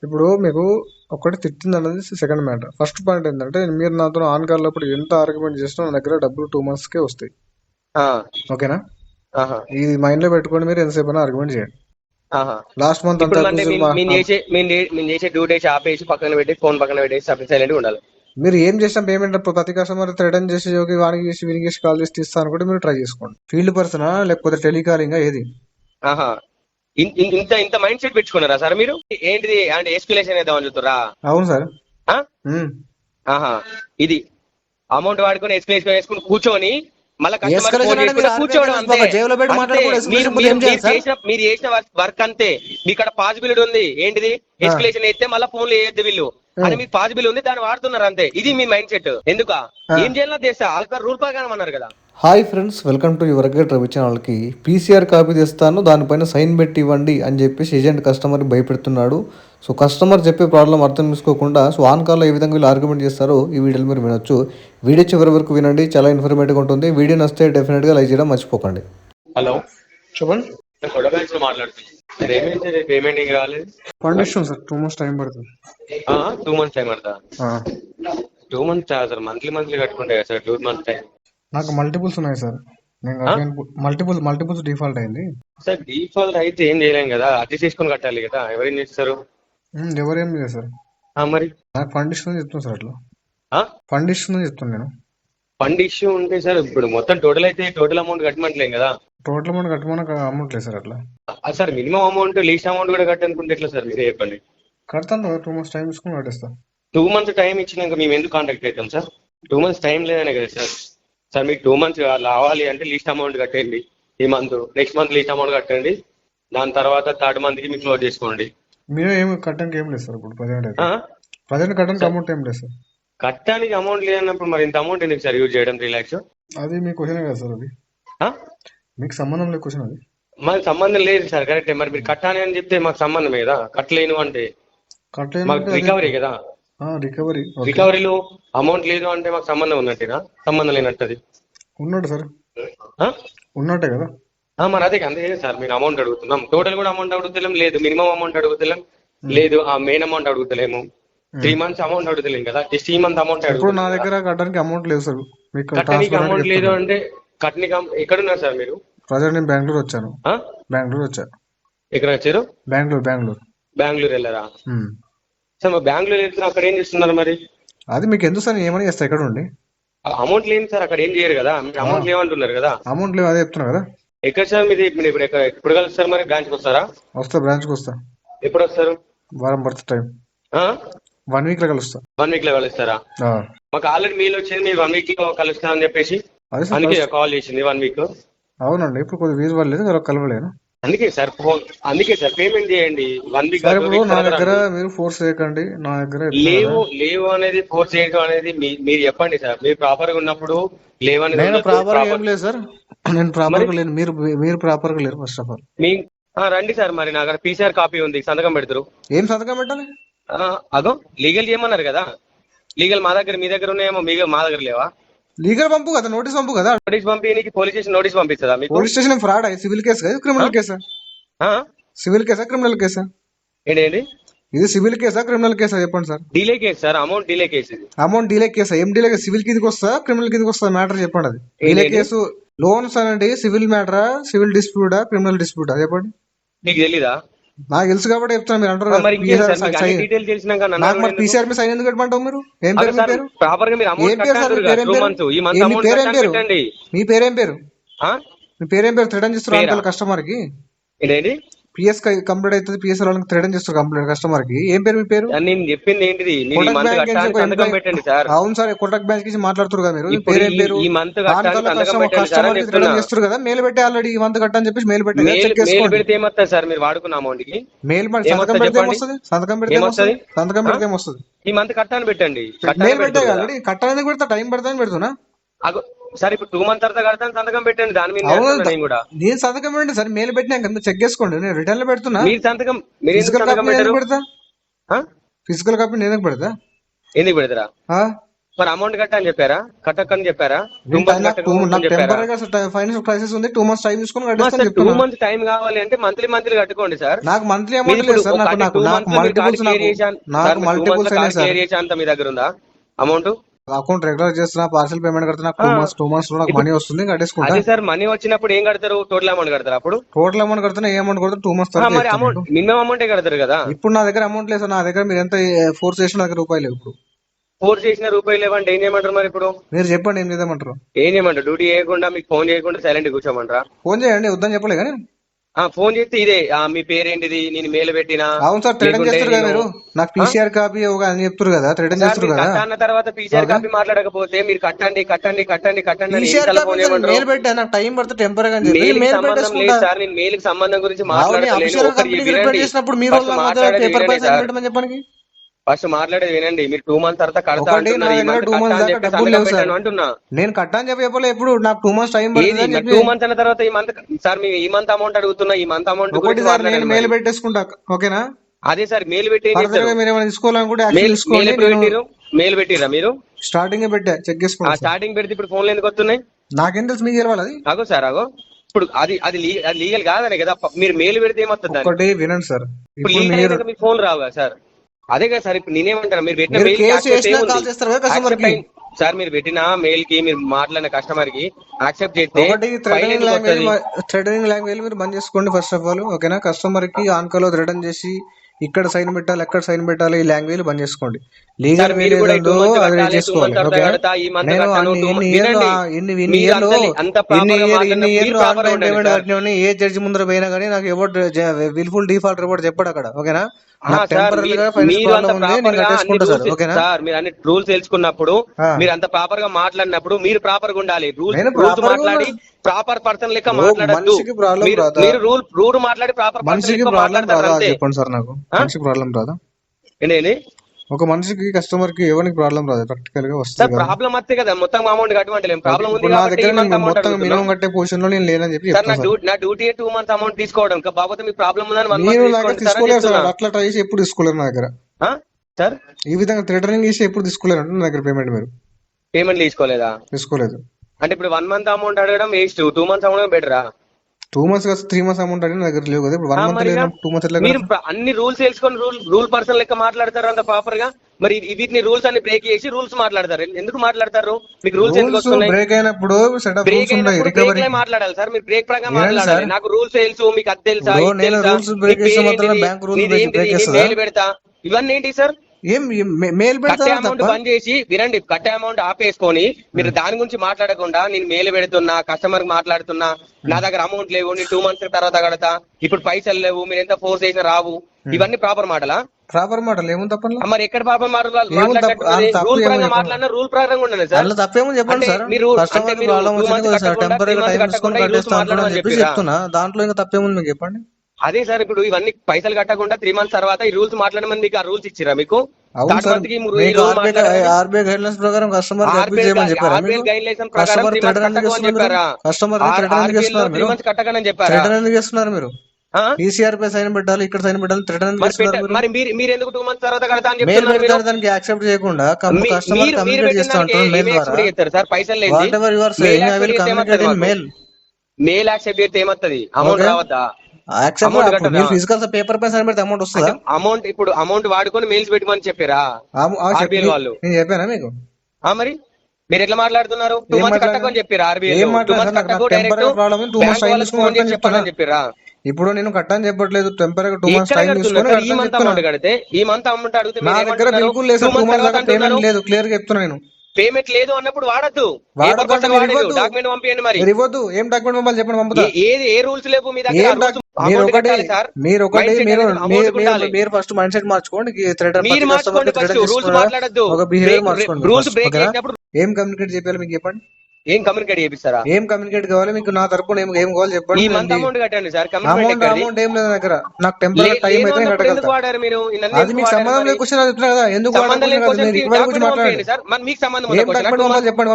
ఇప్పుడు మీకు ఒకటి తిట్టింది అనేది సెకండ్ మ్యాటర్. ఫస్ట్ పాయింట్ ఏంటంటే మీరు నాతో ఆన్ కాల్ అప్పుడు ఎంత ఆర్గ్యుమెంట్ చేసినా నా దగ్గర డబ్బులు 2 months కే వస్తాయి. ఆ, ఓకేనా? ఆహా, ఇది మైండ్ లో పెట్టుకొని మీరు ఎంతసేపు అయినా ఆర్గ్యుమెంట్ చేయండి. ఆహా. లాస్ట్ మంత్ అంతా ఇప్పుడు అంటే మేము చేసే డ్యూటీ ఆపేసి పక్కన పెట్టి ఫోన్ పక్కన పెట్టేసి సైలెంట్ ఉండాలి. మీరు ఏం చేసినా పేమెంట్ ప్రతి కస్టమర్ థ్రెటన్ చేసి వానికి చేసి వీనికి చేసి కాల్ చేసి తీస్తా అనుకుంటే మీరు ట్రై చేసుకోండి. ఫీల్డ్ పర్సనా లేకపోతే టెలికాలింగ్ ఏది? ఆహా. ఇంత ఇంత మైండ్ సెట్ పెట్టుకున్నారా సార్ మీరు? ఏంటిది అంటే ఎస్కులేషన్ ఏదామని చెప్తారా? అవును సార్. ఆహా. ఇది అమౌంట్ వాడుకొని ఎస్కులేషన్ వేసుకుని కూర్చొని మళ్ళీ కస్టమర్ ఫోన్ చేసుకుంటే కూర్చోవడం అంతే. మీరు చేసిన వర్క్ అంతే. మీ ఇక్కడ పాసిబిలిటీ ఉంది. ఏంటిది ఎస్కులేషన్ అయితే మళ్ళీ ఫోన్లు వేయద్దు వీళ్ళు అని మీకు పాసిబిలిటీ ఉంది, దాన్ని వాడుతున్నారు అంతే. ఇది మీ మైండ్ సెట్. ఎందుక ఏం చేయాలో చేస్తా ఆల్కర్ రూల్ ప్రకారం అన్నారు కదా. Hi friends, welcome to your get Ravi ఛానల్కి. పీసీఆర్ కాపీ తెస్తాను, దానిపైన సైన్ పెట్టి ఇవ్వండి అని చెప్పేసి ఏజెంట్ కస్టమర్ని భయపెడుతున్నాడు. సో కస్టమర్ చెప్పే ప్రాబ్లం అర్థం చేసుకోకుండా ఆన్ కాల్లో ఏ విధంగా వీళ్ళు ఆర్గ్యుమెంట్ చేస్తారో ఈ వీడియోలో మీరు వినొచ్చు. వీడియో చివరి వరకు వినండి, చాలా ఇన్ఫర్మేటివ్గా ఉంటుంది. వీడియో నచ్చితే డెఫినెట్గా లైక్ చేయడం మర్చిపోకండి. హలో, చెప్పండి. పేమెంట్ ఏం కాలేదు. కండిషన్ సార్ 2 months టైం పడుతుంది. 2 months టైం పడతా? 2 months సార్ మంత్లీ కట్టుకుంటే కదా సార్ 2 months టైం. నాకు మల్టిపుల్స్ ఉన్నాయి సార్. మల్టిపుల్స్ డిఫాల్ట్ అయింది సార్. డిఫాల్ట్ అయితే ఏం చేయలేం కదా, అడ్జస్ట్ చేసుకొని కట్టాలి కదా. ఎవరేం చేస్తారు? ఎవరేం చేస్తారు మరి నాకు ఫండ్ ఇష్యూ చెప్తాను సార్. అట్లా ఫండ్ ఇష్యూ చెప్తాను నేను. ఫండ్ ఇష్యూ ఉంటే సార్ ఇప్పుడు మొత్తం టోటల్ అయితే టోటల్ అమౌంట్ కట్టమంటలేం కదా. టోటల్ అమౌంట్ కట్టమని అమౌంట్ లేదు సార్. అట్లా sir minimum amount least amount కూడా కట్టనుకుంటే ఎట్లా సార్? మీరే చెప్పండి. కడతాను 2 months టైం తీసుకుని కట్టేస్తాను. 2 months టైం ఇచ్చినాక మేము ఎందుకు కాంటాక్ట్ అవుతాం సార్? 2 months టైం లేదనే కదా సార్. సార్ మీకు 2 months రావాలి అంటే లీస్ట్ అమౌంట్ కట్టండి. ఈ month next month least amount కట్టండి. దాని తర్వాత థర్డ్ మంత్ కి మీకు క్లోజ్ చేసుకోండి. మీరు ఏమి కట్టడానికి ఏం లేదు సార్. ఇప్పుడు ప్రజెంట్ కట్టడానికి అమౌంట్ ఏం లేదు సార్. కట్టడానికి అమౌంట్ లేదన్నప్పుడు మరి ఇంత అమౌంట్ ఎందుకు సార్ యూజ్ చేయడం 3 lakhs? అది మీ క్వశ్చన్ కదా సార్. అది మీకు సంబంధం లేదు క్వశ్చన్. అది మాకు సంబంధం లేదు సార్. కరెక్టే. మరి మీరు కట్టాలి అని చెప్తే మాకు సంబంధమే కదా. కట్టలేను అంటే మాకు రికవరీ కదా. రికవరీలో అమౌంట్ లేదు అంటే మాకు సంబంధం ఉన్నట్టేనా? సంబంధం లేనట్టది ఉన్నట్టు సార్. ఉన్నట్టే కదా. మరి అదే అంతే సార్. మీరు అమౌంట్ అడుగుతున్నాం, టోటల్ కూడా అమౌంట్ అడుగుతలేం, లేదు మినిమం అమౌంట్ అడుగుతలేం, లేదు ఆ మెయిన్ అమౌంట్ అడుగుతలేము. 3 months అమౌంట్ అడుగుతలేం కదా, జస్ట్ ఈ మంత్ అమౌంట్ అడుగుతాం. నా దగ్గర కట్టడానికి అమౌంట్ లేదు సార్. కట్టడానికి అమౌంట్ లేదు అంటే కట్టనికి ఎక్కడున్నారు సార్ మీరు? ప్రజెంట్ నేను బెంగళూరు వచ్చాను. ఎక్కడ వచ్చారు? బెంగళూరు వెళ్ళారా సార్? మరి బెంగళూరు వెళ్తున్నా, అక్కడ ఏం చేస్తున్నారు మరి? అది మీకు ఎందుకు సార్, ఏమని చేస్తా ఎక్కడ ఉండి. అమౌంట్ లేదు సార్, అక్కడ ఏం చేయరు కదా. మీరు అమౌంట్ లేవంటున్నారు కదా. అమౌంట్ లేవు అదే చెప్తున్నా కదా. ఎక్కడ సార్ మీది? ఎప్పుడు కలుస్తారు మరి? బ్రాంచ్ కి వస్తారా? బ్రాంచ్ కి వస్తా. ఎప్పుడు వస్తారు? వారం పడుతుంది టైం. 1 week లో కలుస్తా. 1 week లో కలుస్తారా? మాకు ఆల్రెడీ మెయిల్ వచ్చింది మీరు 1 week లో కలుస్తా అని చెప్పేసి. అందుకే కాల్ చేసింది 1 week. అవునండి, ఇప్పుడు కొద్దిగా వీలు పడలేదు, కలవలేను. అందుకే సార్ పేమెంట్ చేయండి 1 week. నా దగ్గర మీరు ఫోర్స్ చేయకండి. నా దగ్గర లేవు అనేది ఫోర్స్ చేయడం అనేది మీరు చెప్పండి సార్. మీరు ప్రాపర్ గా ఉన్నప్పుడు లేవనేది. నేను ప్రాపర్ గా ఏం లేదు సార్. నేను ప్రాపర్ గా లేను, మీరు ప్రాపర్ గా లేరు. ఫస్ట్ ఆఫ్ ఆల్ రండి సార్. మరి నా దగ్గర పీసీఆర్ కాపీ ఉంది, సంతకం పెడతారు. ఏం సంతకం పెట్టాలి? అదో లీగల్ చేయమన్నారు కదా. లీగల్ మా దగ్గర, మీ దగ్గర ఉన్నాయేమో, మా దగ్గర లేవా? లీగల్ పంపు కదా, నోటీస్ పంపు కదా. నోటీస్ పంపి పోలీస్ స్టేషన్ నోటీస్ పంపిస్తుందా మీకు? Police station fraud civil case కదా, క్రిమినల్ కేసా? సివిల్ కేసా క్రిమినల్ కేసా? ఏంటి ఇది సివిల్ కేసా క్రిమినల్ కేసా చెప్పండి sir. Delay case sir. Amount delay case. Amount delay కేసా? ఏం డిలే కేసు? సివిల్ కిందకి వస్తా క్రిమినల్ కిందకి వస్తా? మ్యాటర్ చెప్పండి. అది డిలే కేసు. లోన్స్ అనండి సివిల్ మ్యాటరా, సివిల్ డిస్ప్యూటా, క్రిమినల్ డిస్ప్యూటా చెప్పండి. మీకు తెలీదా? నాకు తెలుసు కాబట్టి చెప్తాను. మీరు అంటారు నాకు మరి పీసీఆర్ మీద సైన్ ఎందుకు పెట్టమంటావు మీరు? ఏం పేరు మీ పేరు? మీ పేరేం పేరు? మీ పేరేం పేరు? థ్రెటన్ చేస్తారు కస్టమర్ కి. పిఎస్ కంప్లీట్ అవుతుంది, పిఎస్ వాళ్ళకి థ్రెటన్ చేస్తారు కంప్లీట్ కస్టమర్ కి. ఏం పేరు మీ పేరు? నేను చెప్పింది ఏంటిది? అవును సార్, కొటక్ బ్యాంక్ నుంచి మాట్లాడుతారు కదా మీరు. పేరేం పేరు? కస్టమర్ కి థ్రెటన్ చేస్తారు కదా. మెయిల్ పెట్టి ఆల్రెడీ ఈ మంత్ కట్టని చెప్పేసి మెయిల్ పెట్టి సార్ మీరు వాడుకున్న అమౌంట్ కి మెయిల్ సంతకం పెడితే ఏమొస్తుంది? సంతకం పెడితే ఏమొస్తుంది? ఈ మంత్ కట్టాలని పెట్టండి. మెయిల్ పెట్టే ఆల్రెడీ కట్టాలని పెడతా, టైం పడతాను పెడుతున్నా సార్. ఇప్పుడు 2 months తర్వాత కడతాను, సంతకం పెట్టండి. దాని మీద నేను సంతకం పెట్టండి సార్. మెయిల్ పెట్టినా చెక్ చేసుకోండి. నేను రిటర్న్ లో పెడుతున్నా. మీరు సంతకం ఫిజికల్ కాపీ నేను పెడతా. ఫిజికల్ కాపీ నేను పెడతా. ఎందుకు పెడతారా? మరి అమౌంట్ కట్టని చెప్పారా? కట్టకని చెప్పారా? 2 months కట్టకని చెప్పారా? ఫైనాన్షియల్ క్రైసిస్ ఉంది, 2 months టైం తీసుకొని సార్ కట్టేస్తాను 2 చెప్తున్నా. months టైం కావాలి అంటే మంత్లీ కట్టుకోండి సార్. నాకు మంత్లీ అమౌంట్ లేదు సార్, నాకు మల్టిపుల్స్, నాకు మల్టిపుల్స్ అయినాయి సార్. అంత మీ దగ్గర ఉందా అమౌంట్? అకౌంట్ రెగ్యులర్ చేస్తున్నా, పార్సల్ పేమెంట్ కడుతున్నా, 2 months లో నాకు మనీ వస్తుంది, కట్టేసుకుంటా. అదే సార్, మనీ వచ్చినప్పుడు ఏం కడతారు? టోటల్ అమౌంట్ కడతారు. అప్పుడు టోటల్ అమౌంట్ కడుతున్నా, ఏ అమౌంట్ కడుతున్నా 2 months తర్వాత మరి అమౌంట్ మినిమం అమౌంటే కడతారు కదా. ఇప్పుడు నా దగ్గర అమౌంట్ లేదు సార్, నా దగ్గర మీరు ఎంత ఫోర్స్ చేసిన దగ్గర రూపాయలు లేవు. ఇప్పుడు ఫోర్స్ చేసిన రూపాయలు లేవంటే ఏం చేయమంటారు మరి? ఇప్పుడు మీరు చెప్పండి ఏం చేద్దామంటారు? ఏం చేయమంటారు? డ్యూటీ చేయకుండా మీకు ఫోన్ చేయకుండా సైలెంట్ కూర్చోమంటారా? ఫోన్ చేయండి, వద్దని చెప్పలే కానీ. ఫోన్ చేస్తే ఇదే మీ పేరేంటిది, నేను మెయిల్ పెట్టినా. అవును సార్, థ్రెటన్ చేస్తారు కదా మీరు. నాకు పీసీఆర్ కాపీ అని చెప్తారు కదా, థ్రెటన్ చేస్తారు కదా. అన్న తర్వాత పీసీఆర్ కాపీ మాట్లాడకపోతే మీరు కట్టండి మెయిల్ పెట్టా, నాకు టైం పడుతుంది టెంపరీగా అని చెప్పి సంబంధం లేదు సార్. నేను మెయిల్ కి సంబంధం గురించి మాట్లాడలేదు. చేసినప్పుడు మీరు పేపర్ పై సైన్ పెట్టమని చెప్పండి. ఫస్ట్ మాట్లాడేది వినండి. మీరు 2 months తర్వాత కడతా అంటున్నా. నేను కట్టాను చెప్పలే. ఎప్పుడు నాకు 2 months టైం 2 months అన్న తర్వాత ఈ మంత్ సార్ మీ ఈ మంత్ అమౌంట్ అడుగుతున్నా. ఈ మంత్ అమౌంట్ నేను మెయిల్ పెట్టేసుకుంటా, ఓకేనా? అదే సార్, మెయిల్ పెట్టి మీరు ఏమైనా తీసుకోవాలనుకుంటే మెయిల్ పెట్టిరా మీరు? స్టార్టింగ్ పెట్టా, చెక్ చేసుకోండి. స్టార్టింగ్ పెడితే ఇప్పుడు ఫోన్లు ఎందుకు వస్తున్నాయి? నాకేం తెలుసు, మీకు తెలవాలి. అది అగో సార్, అగో ఇప్పుడు అది లీగల్ కాదనే కదా. మీరు మెయిల్ పెడితే ఏమవుతుంది? ఒకటి వినండి సార్, ఇప్పుడు మీ ఫోన్ రావుగా సార్. అదే కదా సార్, ఇప్పుడు నేనేమంటారా, మీరు పెట్టిన సార్, మీరు పెట్టిన మెయిల్ కి మీరు మాట్లాడిన కస్టమర్ కి యాక్సెప్ట్ చేస్తే థ్రెటనింగ్ లాంగ్వేజ్ మీరు బంద్ చేసుకోండి ఫస్ట్ ఆఫ్ ఆల్, ఓకేనా? కస్టమర్ కి ఆన్ కాల్ థ్రెటన్ చేసి ఇక్కడ సైన్ పెట్టాలి, ఎక్కడ సైన్ పెట్టాలి, ఈ లాంగ్వేజ్ బంద్ చేసుకోండి. లీగల్ చేసుకోవాలి, ఏ జడ్జి ముందర పోయినా కానీ నాకు ఎవరు విల్ఫుల్ డిఫాల్ట్ రిపోర్ట్ చెప్పాడు అక్కడ, ఓకేనా? మీరు అన్ని రూల్స్ తెలుసుకున్నప్పుడు, మీరు అంత ప్రాపర్ గా మాట్లాడినప్పుడు మీరు ప్రాపర్ గా ఉండాలి. రూల్స్ మాట్లాడి ప్రాపర్ పర్సన్ లెక్క మాట్లాడద్దు. మీరు రూల్ మాట్లాడి ప్రాపర్ చెప్పండి సార్. నాకు మనిషికి ప్రాబ్లం రాదా? ఏంటి? ఒక మనిషికి కస్టమర్ కి ఎవరికి ప్రాబ్లం రాదు, ప్రాక్టికల్ గా వస్తుంది. ప్రాబ్లం వస్తే కదా మొత్తం అమౌంట్ కట్టమంటలేం. ప్రాబ్లం ఉంది నా దగ్గర మొత్తం మినిమం కట్టే పొజిషన్ లో నేను లేనని చెప్పి నా డ్యూటీ 2 months అమౌంట్ తీసుకోవడం. కాకపోతే మీ ప్రాబ్లం ఉందని మీరు తీసుకోలేరు సార్. అట్లా ట్రై చేసి ఎప్పుడు తీసుకోలేరు నా దగ్గర సార్. ఈ విధంగా థ్రెటనింగ్ చేసి ఎప్పుడు తీసుకోలేరు అంటే నా దగ్గర మీరు పేమెంట్ తీసుకోలేదు అంటే ఇప్పుడు 1 month అమౌంట్ అడగడం వేస్ట్, 2 months అమౌంట్ బెటరా? 2 months 3 months అమౌంట్ అంటే నా దగ్గర లేవు కదా. ఇప్పుడు 1 month లేదు, 2 months మీరు అన్ని రూల్స్ తెలుసుకొని రూల్ పర్సన్ లెక్క మాట్లాడతారు అంత ప్రాపర్ గా. మరి వీటిని రూల్స్ అన్ని బ్రేక్ చేసి రూల్స్ మాట్లాడతారు. ఎందుకు మాట్లాడతారు? మీకు రూల్స్ ఎందుకు వస్తున్నాయి? బ్రేక్ అయినప్పుడు మాట్లాడాలి సార్. మీరు బ్రేక్ ప్రకారం మాట్లాడాలి. నాకు రూల్స్ తెలుసు, మీకు అది తెలుసా? మెయిల్ పెడతా. ఇవన్నీ ఏంటి సార్? కట్టే అమౌంట్ బంద్ చేసి వినండి, కట్టే అమౌంట్ ఆపేసుకొని మీరు దాని గురించి మాట్లాడకుండా నేను మెయిల్ పెడుతున్నా, కస్టమర్ మాట్లాడుతున్నా, నా దగ్గర అమౌంట్ లేవు, నేను 2 months తర్వాత కడతా, ఇప్పుడు పైసలు లేవు, మీరు ఎంత ఫోర్స్ చేసినా రావు, ఇవన్నీ ప్రాపర్ మాటలా? ప్రాపర్ మాటలు ఏముంది తప్ప. మరి ఎక్కడ ప్రాపర్ రూల్ ప్రకారం మాట్లాడినా రూల్ ప్రకారం ఉండదు సార్. తప్పేమో చెప్పండి సార్. చెప్తున్నా దాంట్లో ఇంకా తప్పేముంది మీకు చెప్పండి. అదే సార్, ఇప్పుడు ఇవన్నీ పైసలు కట్టకుండా 3 months తర్వాత ఈ రూల్స్ మాట్లాడమని మీకు ఆ రూల్స్ ఇచ్చిరా మీకు? ఆర్బీఐ గైడ్ లైన్స్ ప్రకారం కస్టమర్ చేస్తున్నారు మీరు. పీసీఆర్ పై సైన్ పెట్టాలి, ఇక్కడ సైన్ పెట్టాలి, థ్రెటన్ మరి మీరు ఎందుకు 2 months తర్వాత కడతా అని మెయిల్ పెడతారు. దానికి యాక్సెప్ట్ చేయకుండా కస్టమర్ కమ్యూనికేట్ చేస్తా ఉంటారు మెయిల్ ద్వారా. సార్ పైసలు మెయిల్ యాక్సెప్ట్ చేస్తే ఏమవుతుంది? అమౌంట్ రావద్దా? ఫిజికల్ పేపర్ పై సైన్ పెడితే అమౌంట్ వస్తుందా? అమౌంట్ ఇప్పుడు అమౌంట్ వాడుకొని మెయిల్స్ పెట్టమని చెప్పారా వాళ్ళు? నేను చెప్పానా మీకు? మరి మీరు ఎట్లా మాట్లాడుతున్నారు? 2 months కట్టకని చెప్పారా? చెప్పారా? ఇప్పుడు నేను కట్టని చెప్పట్లేదు, టెంపరీగా 2 months టైం తీసుకొని ఈ మంత్ అమౌంట్ కడితే ఈ మంత్ అమౌంట్ అడిగితే నా దగ్గర బిల్కుల్ లేదు, 2 months పేమెంట్ లేదు, క్లియర్ గా చెప్తున్నా. నేను పేమెంట్ లేదు అన్నప్పుడు వాడద్దు, డాక్యుమెంట్ పంపించండి. మరి ఇవ్వద్దు. ఏం డాక్యుమెంట్ పంపాలి చెప్పండి, పంపుతా. ఏ రూల్స్ లేవు మీ దగ్గర? మీరు ఫస్ట్ మైండ్ సెట్ మార్చుకోండి. రూల్స్ మాట్లాడద్దు, రూల్స్ బ్రేక్ చేసినప్పుడు ఏం కమ్యూనికేట్ చెప్పాలి మీకు చెప్పండి. ఏం కమ్యూనికేట్ చేపిస్తారా? ఏం కమ్యూనికేట్ కావాలి మీకు? నా తరపున ఏం కావాలి చెప్పండి. ఈ మంత్ అమౌంట్ కట్టండి సార్. అమౌంట్ ఏం లేదు దగ్గర. నాకు టెంపరీ టైం అయితే ఎందుకు వాడారు మీరు? అది మీకు సంబంధం లేదు క్వశ్చన్ చెప్తున్నా కదా. ఎందుకు మాట్లాడండి సార్. మీకు సంబంధం ఉంది, నాకు టైం కావాలి చెప్పండి.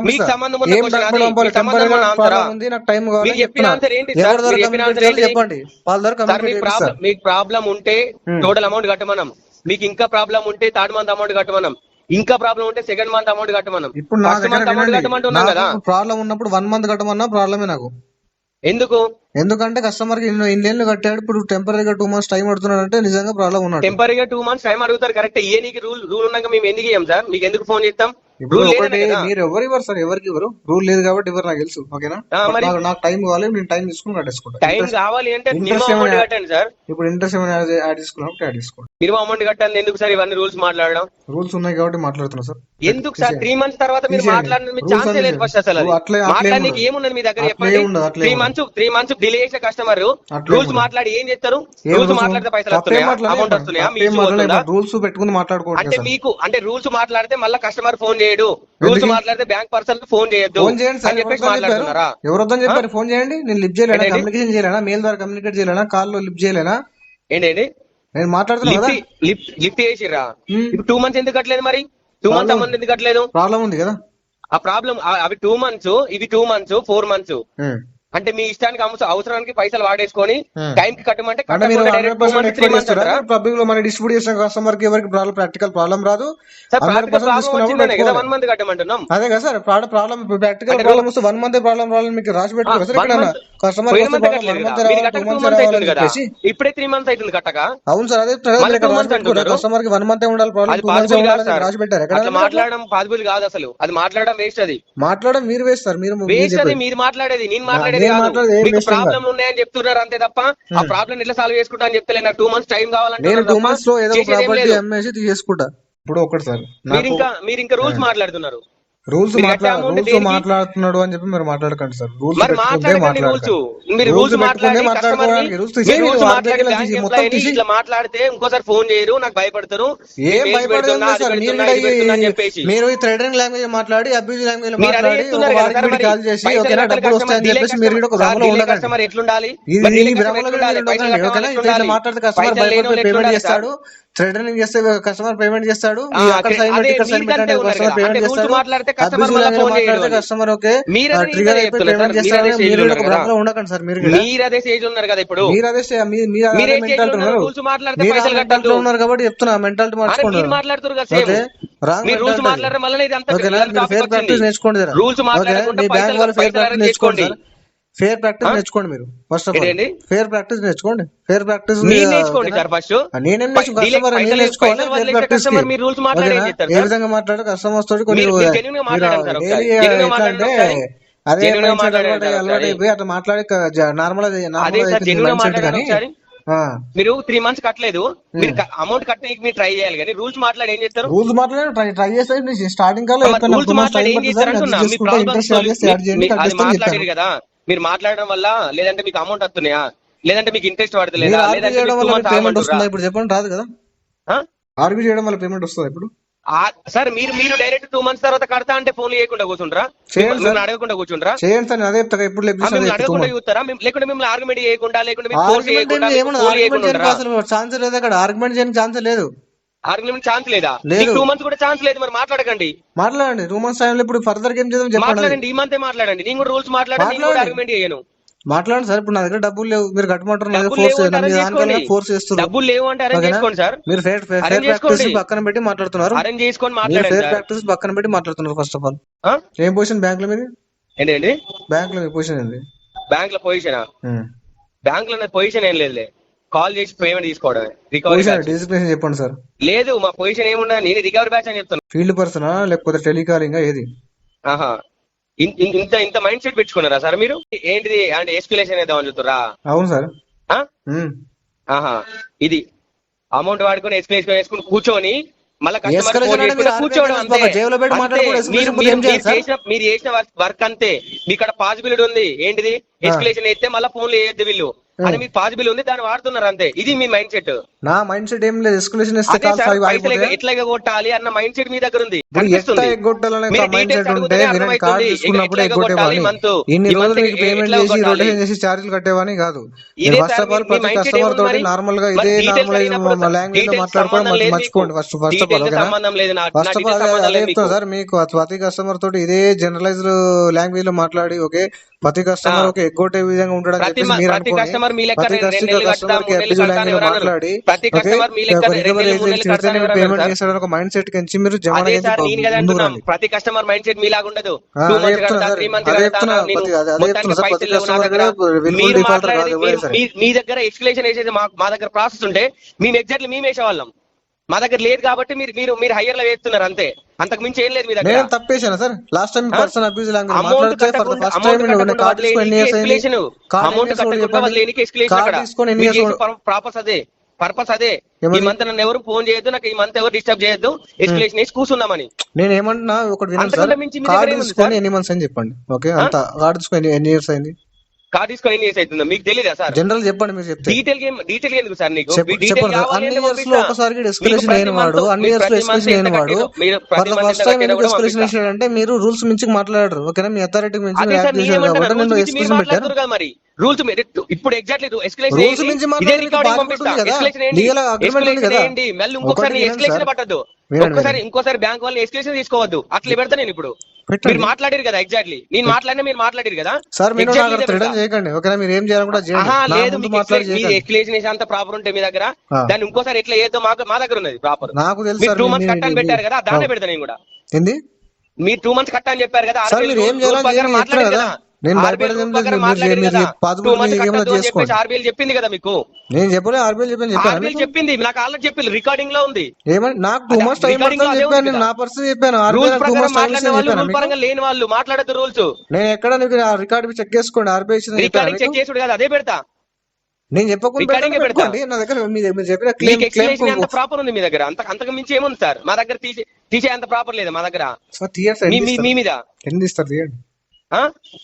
మీకు ప్రాబ్లం ఉంటే టోటల్ అమౌంట్ కట్టమనం. మీకు ఇంకా ప్రాబ్లం ఉంటే 3rd month అమౌంట్ కట్టమనం. ఇంకా ప్రాబ్లం ఉంటే సెకండ్ మంత్ అమౌంట్ కట్టమన్నాం. ఇప్పుడు నా ఫస్ట్ దగ్గర మంత్ అమౌంట్ కట్టమంటున్నాం కదా. ప్రాబ్లం ఉన్నప్పుడు 1 month కట్టమన్నా ప్రాబ్లమే నాకు. ఎందుకంటే కస్టమర్ కి ఇన్నేళ్ళు కట్టాడు, ఇప్పుడు టెంపరీగా 2 months టైం పడుతున్నాడు అంటే నిజంగా ప్రాబ్లం ఉన్నాడు. టెంపరీగా 2 months టైం అడుగుతారు కరెక్ట్. ఏ నీకు రూల్ ఉన్నాక మేము ఎందుకు ఇయ్యం సార్? మీకు ఎందుకు ఫోన్ చేస్తాం? ఇప్పుడు ఒకటి మీరు ఎవరు ఇవ్వరు సార్, ఎవరికి ఇవ్వరు, రూల్ లేదు కాబట్టి ఇవ్వరు, నాకు తెలుసు. ఓకేనా, నాకు టైం కావాలి, నేను టైం తీసుకుని కట్టేసుకుంటా. టైం కావాలి అంటే కట్టండి సార్. ఇప్పుడు ఇంట్రెస్ట్ ఏమైనా యాడ్ చేసుకున్నప్పుడు యాడ్ చేసుకోండి. మినిమం అమౌంట్ కట్టాలి ఎందుకు సార్? ఇవన్నీ రూల్స్ మాట్లాడడం. రూల్స్ ఉన్నాయి కాబట్టి మాట్లాడుతున్నా సార్. ఎందుకు సార్ 3 months తర్వాత మీరు మాట్లాడిన ఛాన్స్ లేదు ఫస్ట్. అసలు మాట్లాడడానికి ఏమున్నది మీ దగ్గర చెప్పండి? 3 months డిలే చేసే కస్టమర్ రూల్స్ మాట్లాడి ఏం చేస్తారు? రూల్స్ మాట్లాడితే పైసలు వస్తున్నాయా, అమౌంట్ వస్తున్నాయా? రూల్స్ పెట్టుకుని మాట్లాడుకోండి. అంటే మీకు అంటే రూల్స్ మాట్లాడితే మళ్ళీ కస్టమర్ ఫోన్ చేయడు, రూల్స్ మాట్లాడితే బ్యాంక్ పర్సన్ ఫోన్ చేయొద్దు అని చెప్పేసి మాట్లాడుతున్నారా? ఎవరొద్దని చెప్పారు? ఫోన్ చేయండి, నేను లిఫ్ట్ చేయలేనా? కమ్యూనికేషన్ చేయలేనా? మెయిల్ ద్వారా కమ్యూనికేట్ చేయలేనా? కాల్ లో లిఫ్ట్ చేయలేనా? ఏంటండి నేను మాట్లాడుతున్నా కదా. లిఫ్ట్ చేసిర్రా? ఇప్పుడు 2 months ఎందుకు కట్టలేదు? మరి 2 months అమౌంట్ ఎందుకు కట్టలేదు? ప్రాబ్లం ఉంది కదా. ఆ ప్రాబ్లం అవి 2 months, ఇవి 2 months, 4 months. అంటే మీ ఇష్టానికి అవసరానికి పైసలు వాడేసుకొని టైం కి కట్టమంటే పబ్లిక్ లో మన డిస్ట్రిబ్యూట్ చేసిన కస్టమర్ కి ఎవరికి ప్రాక్టికల్ ప్రాబ్లం రాదు. 1 month కట్టమంటున్నాం. అదే కదా సార్ ప్రాబ్లం, ప్రాక్టికల్ ప్రాబ్లం వస్తే 1 month ప్రాబ్లం రావాలని మీకు రాసి పెట్టుకోవాలి సార్. ఇక్కడ కస్టమర్ ఇప్పుడే 3 months అవుతుంది కట్టక. అవును సార్, అదే కస్టమర్ కి 1 month ఉండాలి ప్రాబ్లం రాసి పెట్టారు. ఎక్కడ మాట్లాడడం పాసిబుల్ కాదు అసలు. అది మాట్లాడడం వేస్ట్. అది మాట్లాడడం మీరు వేస్ట్ సార్. మీరు మాట్లాడేది నేను మాట్లాడేది ప్రాబ్లం ఉన్నాయని చెప్తున్నారు అంతే తప్ప ఆ ప్రాబ్లం ఎట్లా సాల్వ్ చేసుకుంటా అని చెప్తలే. నాకు 2 months టైం కావాలంటే నేను 2 months లో ఏదో ప్రాపర్టీ అమ్మేసి తీసుకుంటా. ఇప్పుడు ఒకటి సార్, మీరు ఇంకా రూల్స్ మాట్లాడుతున్నారు. రూల్స్ మాట్లాడుతున్నాడు అని చెప్పి మీరు మాట్లాడకండి సార్. రూల్స్ మాట్లాడితే ఇంకోసారి ఫోన్ చేయరు, నాకు భయపడతారు. ఏం భయపడదు సార్. మీరు ఈ థ్రెటనింగ్ లాంగ్వేజ్ మాట్లాడి, అబ్యూజ్ లాంగ్వేజ్ మాట్లాడి కాల్ చేసి డబ్బులు వస్తాయని చెప్పేసి మీరు ఒక భ్రమలో ఉండకండి. ఎట్లుండాలి మాట్లాడితే కస్టమర్ భయపడి పేమెంట్ చేస్తాడు, థ్రెటనింగ్ చేస్తే కస్టమర్ పేమెంట్ చేస్తాడు, కస్టమర్ పేమెంట్ చేస్తాడు. కస్టమర్ ఓకే ట్రిగర్ అయిపోయి పేమెంట్ చేస్తాడు. మీరు ఒక భ్రమలో ఉండకండి సార్. మీరు అదే స్టేజ్ ఉన్నారు కదా. ఇప్పుడు మెంటాలిటీ ఉన్నారు కాబట్టి చెప్తున్నా, మెంటాలిటీ మార్చుకోండి. ఫేర్ ప్రాక్టీస్ నేర్చుకోండి. బ్యాంక్ వాళ్ళు ఫేర్ ప్రాక్టీస్ నేర్చుకోండి. ఫేర్ ప్రాక్టీస్ నేర్చుకోండి మీరు. First of all fair practice నేర్చుకోండి. ఫేర్ ప్రాక్టీస్ నేర్చుకోండి సార్. ఫస్ట్ నేనేం కస్టమర్ నేర్చుకోవాలి. ఫేర్ ప్రాక్టీస్ ఏ విధంగా మాట్లాడారు కస్టమర్స్ తోటి కొన్ని అంటే అదే అలవాటు అయిపోయి అట్లా మాట్లాడి నార్మల్ కానీ మీరు 3 months కట్టలేదు, మీరు అమౌంట్ కట్టడానికి మీరు ట్రై చేయాలి కానీ రూల్స్ మాట్లాడి ఏం చేస్తారు? రూల్స్ మాట్లాడి ట్రై చేస్తే స్టార్టింగ్ కాల్ రూల్స్ మాట్లాడి ఏం చేస్తారు? మాట్లాడారు కదా. మీరు మాట్లాడడం వల్ల లేదంటే మీకు అమౌంట్ వస్తున్నాయా, లేదంటే మీకు ఇంట్రెస్ట్ పడతలేదా, ఇప్పుడు చెప్పండి రాదు కదా. ఆర్బీ చేయడం వల్ల పేమెంట్ వస్తుంది ఇప్పుడు సార్. మీరు డైరెక్ట్ 2 months తర్వాత కడతా అంటే ఫోన్ చేయకుండా కూర్చుంటారా? అడగకుండా కూర్చుంటారా? చేయండి సార్. అదే ఇప్పుడు అడగకుండా చూస్తారా? లేకుంటే మిమ్మల్ని ఆర్గ్యుమెంట్ చేయకుండా, లేకుంటే ఛాన్స్ లేదు అక్కడ. ఆర్గ్యుమెంట్ చేయడానికి ఛాన్స్ లేదు. ఆర్గ్యుమెంట్ ఛాన్స్ లేదా? 2 months కూడా ఛాన్స్ లేదు. మరి మాట్లాడకండి. 2 months టైంలో ఇప్పుడు ఫర్దర్ ఏం చేద్దాం మాట్లాడండి. ఈ మంత్ మాట్లాడండి. నేను కూడా రూల్స్ మాట్లాడండి, ఆర్గ్యుమెంట్ చేయను. మాట్లాడండి సార్. ఇప్పుడు నా దగ్గర డబ్బులు లేవు, మీరు కట్టమంటారు, ఫోర్స్ చేస్తున్నారు. డబ్బులు లేవు అంటే అరేంజ్ చేసుకోండి సార్. మీరు ఫేర్ ప్రాక్టీస్ పక్కన పెట్టి మాట్లాడుతున్నారు. అరేంజ్ చేసుకొని మాట్లాడండి. ఫేర్ ప్రాక్టీస్ పక్కన పెట్టి మాట్లాడుతున్నారు. ఫస్ట్ ఆఫ్ ఆల్ ఏం పొజిషన్ బ్యాంక్ లో మీది? ఏంటండి బ్యాంక్ లో మీ పొజిషన్ ఏంది? బ్యాంక్ లో పొజిషన్ బ్యాంక్ లో పొజిషన్ ఏం లేదు. కాల్ చేసి పేమెంట్ తీసుకోవడమే. రికవరీ డిజిగ్నేషన్ చెప్పండి సార్. లేదు, మా పొజిషన్ ఏమున్నా నేను రికవరీ బ్యాచ్ అని చెప్తాను. ఫీల్డ్ పర్సనా లేకపోతే టెలికాలింగ్ ఏది? ఆహా, ఇంత మైండ్ సెట్ పెట్టుకున్నారా సార్ మీరు? ఏంటిది అంటే ఎస్కులేషన్ ఏదో అని చెప్తారా? అవును సార్. ఆహా, ఇది అమౌంట్ వాడుకొని ఎస్కులేషన్ వేసుకుని కూర్చొని మళ్ళీ కూర్చోవడం అంతే. మీరు చేసిన వర్క్ అంతే. మీ ఇక్కడ పాసిబిలిటీ ఉంది. ఏంటిది ఎస్కులేషన్ అయితే మళ్ళీ ఫోన్లు వేయద్దు వీళ్ళు అని మీకు పాసిబుల్ ఉంది, దాన్ని వాడుతున్నారు అంతే. ఇది మీ మైండ్ సెట్. నా మైండ్ సెట్ ఏం లేదు. ఎస్కులేషన్ ఎట్లాగా కొట్టాలి అన్న మైండ్ సెట్ మీ దగ్గర ఉంది. చార్జీలు కట్టేవని కాదు. ఫస్ట్ ఆఫ్ ఆల్ ప్రతి కస్టమర్ తోటి నార్మల్ గా ఇదే లాంగ్వేజ్ లో మాట్లాడుకోవడం మర్చిపోండి. ఫస్ట్ ఆఫ్ ఆల్ అదే చెప్తాను సార్ మీకు. ప్రతి కస్టమర్ తోటి ఇదే జనరలైజ్డ్ లాంగ్వేజ్ లో మాట్లాడి ఓకే ప్రతి కస్టమర్ ఒక ఎగ్గొట్టే విధంగా ఉండడం చెప్పేసి మీరు అనుకోండి. ప్రతి కస్టమర్ కి మాట్లాడి ప్రతి కస్టమర్ మీ లెక్క 2 నెలలు 3 నెలలు కడతానే ఎవరు పేమెంట్ సార్? చేసాడు ఒక మైండ్ సెట్ కించి మీరు జమ అదే అనేది సార్ నేను కదా ముందుకు అంటున్నాం, రండి. ప్రతి కస్టమర్ మైండ్ సెట్ మీలాగా ఉండదు. ఆ, 2 అదే మంత్స్ చెప్తున్నా కడతా సార్, 3 మంత్స్ అదే కడతా చెప్తున్నా, నేను అదే మొత్తానికి చెప్తున్నా సార్, ప్రతి పైసలు లేవు నా కస్టమర్ దగ్గర. విలువల్ మీరు డిఫాల్టర్ మాట్లాడేది కాదు ఎవరైనా సరే. మీ దగ్గర ఎక్స్ప్లెనేషన్ వేసేది మా దగ్గర ప్రాసెస్ ఉంటే మేము ఎగ్జాక్ట్లీ మేము వేసేవాళ్ళం. మా దగ్గర లేదు కాబట్టి మీరు మీరు మీరు హయ్యర్ లో వేస్తున్నారు అంతే, అంతకు మించి ఏం లేదు మీ దగ్గర. నేను తప్పేసాను sir, last time person abuse language amount మాట్లాడితే ఫర్ ద కట్టకుండా ఫస్ట్ అమౌంట్ టైం కట్టకుండా కార్డు తీసుకొని ఎన్ని ఇయర్స్ అయింది, ఎస్కలేషన్, కార్డు ఎన్ని అమౌంట్ ఇయర్స్ కూడా కట్టకుండా చెప్పండి, వదిలేనికి ఎస్కలేషన్ కార్డు అక్కడ తీసుకొని ఎన్ని మీరు ఇయర్స్ చేసే పర్పస్ అదే. ఈ ఏమని? మంత్ నన్ను ఎవరు ఫోన్ చేయొద్దు, నాకు ఈ మంత్ ఎవరు డిస్టర్బ్ చేయొద్దు, ఎస్కలేషన్ వేసి కూర్చుందామని. నేను ఏమంటున్నా ఒకటి వినండి సార్, అంతకంటే మించి మీ దగ్గర కార్డు ఏముంది తీసుకొని సార్? ఎన్ని మంత్స్ అని చెప్పండి. ఓకే, అంత కార్డు తీసుకొని ఎన్ని ఇయర్స్ అయింది కార్డు తీసుకొని ఎన్ని ఇయర్స్ అవుతుందో మీకు తెలియదా సార్? జనరల్ చెప్పండి, మీరు చెప్తే డీటెయిల్ ఎందుకు సార్ నీకు? చెప్పండి డీటెయిల్ సార్. కావాలి అన్ని అంటే ఇయర్స్ లో పంపిస్తా. ఒకసారి మీకు ఎస్కలేషన్ ప్రతి అయిన month వాడు, అన్ని మీకు ఇయర్స్ లో ప్రతి month ఎస్కలేషన్ ఎంత అయిన వాడు కట్టిరో, మీరు ఫర్ ప్రతి ద month ఫస్ట్ ఎంత టైం కట్టిరో ఎందుకు కూడా ఎస్కలేషన్ పంపిస్తా. అంటే మీరు రూల్స్ మించి మాట్లాడరు. ఓకేనా, మీ అథారిటీ మించి అదే సార్ యాక్ట్ చేశారు నేనేమంటున్నా, కాబట్టి రూల్స్ నేను మించి మీరు ఎస్కలేషన్ పెట్టారు. మాట్లాడుతున్నారు కదా మరి. రూల్స్ ఇప్పుడు ఎగ్జాక్ట్లీ ఎస్కలేషన్ రూల్స్ మించి ఇదే మాట్లాడితే మీకు రికార్డింగ్ బాధ్యత పంపిస్తా. ఉంటుంది కదా, ఎస్కలేషన్ ఏంటి? లీగల్ అగ్రిమెంట్ ఉంది ఎస్కలేషన్ కదా. ఏంటి? మళ్ళీ ఇంకొకసారి ఒకటి నీ వినండి ఎస్కలేషన్ సార్, పట్టద్దు. వినండి. ఇంకోసారి బ్యాంక్ వాళ్ళని ఎస్కలేషన్ తీసుకోవద్దు. అట్లా పెడతా నేను ఇప్పుడు. మీరు పెట్టండి మాట్లాడారు కదా ఎగ్జాక్ట్లీ, నేను మాట్లాడినా మీరు మాట్లాడారు కదా సార్, మీరు ఎగ్జాక్ట్లీ నాకు థ్రెటన్ చేయకండి. ఓకేనా, మీరు ఏం చేయాలని కూడా చేయండి, నా లేదు. ముందు మీకు మాట్లాడి మీరు చేయకండి. ఎక్స్ప్లెనేషన్ చేసే అంత ప్రాపర్ ఉంటే మీ దగ్గర, ఆ. దాన్ని ఇంకోసారి ఎట్లా చేద్దాం మా దగ్గర ఉన్నది ప్రాపర్. నాకు తెలుసు మీరు సార్, 2 మంత్స్ కట్టాలని పెట్టారు కదా, దాన్నే పెడతా నేను కూడా. ఏంది మీరు 2 మంత్స్ కట్టాలని చెప్పారు కదా, సార్, మీరు ఏం చేయాలని ప్రకారం చేయండి, చెప్తున్నా మాట్లాడారు కదా. కదా, నేను ఆర్బీఐ భయపడేది ఏం రూల్ లేదు, ప్రకారం మాట్లాడారు మీరు కదా. 2 పాజిబుల్ మంత్స్ ఏమైనా కట్టద్దు అని చెప్పేసి చేసుకోండి. ఆర్బీఐ చెప్పింది కదా మీకు. నేను చెప్పలే, ఆర్బీఐ చెప్పాను ఆర్బీఐ చెప్పింది, నాకు ఆల్రెడీ చెప్పింది, రికార్డింగ్ లో ఉంది. ఏమని, నాకు 2 months టైం రికార్డింగ్ లో పడుతుంది అదే చెప్పాను, ఉంది నేను కదా. నా పరిస్థితి చెప్పాను. ఆర్బీఐ రూల్స్ 2 ప్రకారం months టైం మాట్లాడిన వాళ్ళు, చెప్పాను రూల్ మీకు. పరంగా లేని వాళ్ళు మాట్లాడద్దు రూల్స్. నేను ఎక్కడ మీకు రికార్డు చెక్ చేసుకోండి, ఆర్బీఐ ఇచ్చిందని చెప్పాను రికార్డింగ్ చెక్ చేసుడు కదా, అదే పెడతా. నేను చెప్పకుండా రికార్డింగ్ పెడతా. పెట్టుకోండి నా దగ్గర. మీరు చెప్పిన మీకు క్లెయిమ్ ఎక్స్ప్లెనేషన్ అంత ప్రాపర్ ఉంది మీ దగ్గర, అంతకు మించి ఏముంది సార్? మా దగ్గర తీసే అంత ప్రాపర్ లేదా మా దగ్గర? సార్ తీయండి సార్, మీ మీద ఎన్ని తీస్తారు తీయండి, ఆ?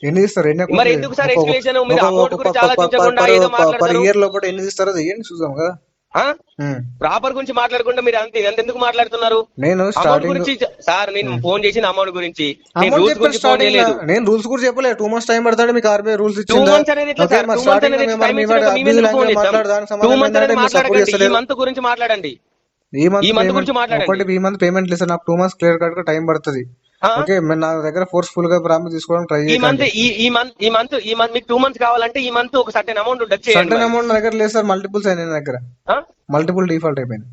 ఎన్ని తీస్తారు, ఎన్ని మరి ఎందుకు సార్ ఎక్స్ప్లెనేషన్? మీరు అమౌంట్ గురించి ఆలోచించకుండా ఏదో పర్ మాట్లాడతారు. ఇయర్ లోపల ఎన్ని తీస్తారో తీయండి, చూద్దాం కదా. ప్రాపర్ గురించి మాట్లాడకుండా మీరు అంత ఎందుకు మాట్లాడుతున్నారు? నేను అమౌంట్ స్టార్టింగ్ గురించి సార్ నేను ఫోన్ చేసిన అమౌంట్ గురించి, నేను అమౌంట్ రూల్స్ చెప్పాను గురించి ఫోన్ స్టార్టింగ్. చేయలేదు. నేను రూల్స్ కూడా చెప్పలేదు. 2 months టైం పడతాడు, మీకు ఆర్బీఐ రూల్స్ 2 ఇచ్చిందా? months అనేది ఎట్లా సార్? 2 months స్టార్టింగ్ అనేది టైం ఇచ్చినాక మేము ఎందుకు ఫోన్ చేస్తాం? 2 months అనేది మాట్లాడకండి, ఈ మంత్ గురించి మాట్లాడండి. ఈ ఈ మంత్ గురించి మంత్ మాట్లాడండి. ఒకటి ఈ మంత్ పేమెంట్ లేదు సార్, నాకు 2 months క్లియర్ కట్ గా టైం పడుతుంది. ఓకే, నా దగ్గర ఫోర్స్ఫుల్ గా ప్రామిస్ తీసుకోవడం ట్రై ఈ మంత్ చేయండి. ఈ మంత్ మీకు 2 months కావాలంటే ఈ మంత్ ఒక సర్టెన్ అమౌంట్ ఉండొచ్చు. సర్టెన్ అమౌంట్ నా దగ్గర లేదు సార్, మల్టిపుల్స్ అయినాయి నా దగ్గర, మల్టిపుల్ డిఫాల్ట్ అయిపోయింది.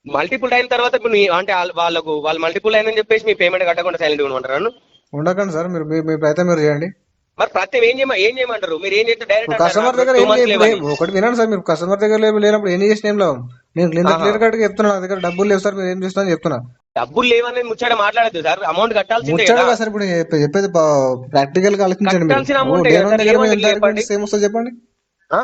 మల్టిపుల్ అయిన తర్వాత ఇప్పుడు అంటే వాళ్ళు మల్టిపుల్ అయిందని చెప్పేసి మీ పేమెంట్ కట్టకుండా సైలెంట్ గా ఉండమంటారు. ఉండకండి సార్, మీరు మీ ప్రయత్నం మీరు చేయండి. మరి ప్రతి ఏం చేయమంటారు? మీరు ఏం చేస్తే డైరెక్ట్ కస్టమర్ దగ్గర ఒకటి వినండి సార్, మీరు కస్టమర్ దగ్గర లేనప్పుడు ఎన్ని చేసిన ఏం లాభం? నేను క్లియర్ కట్ గా చెప్తున్నా, నా దగ్గర డబ్బులు లేవు సార్, మీరు ఏం చేస్తున్నా చెప్తున్నా. డబ్బులు లేవనేది ముచ్చట మాట్లాడద్దు సార్, అమౌంట్ కట్టాల్సిందే ముచ్చాడు కదా. కదా సార్, ఇప్పుడు చెప్పేది ప్రాక్టికల్ గా ఆలోచించండి. కట్టాల్సిన amount మీరు కదా, దగ్గర ఏమని ఎంత చెప్పండి. సేమ్ వస్తుంది చెప్పండి. ఆ?